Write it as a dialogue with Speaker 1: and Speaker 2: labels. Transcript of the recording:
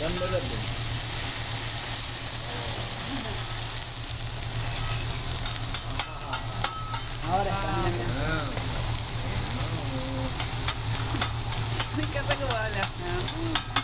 Speaker 1: Ganda lang din.
Speaker 2: Ahora
Speaker 3: Me encanta cómo habla.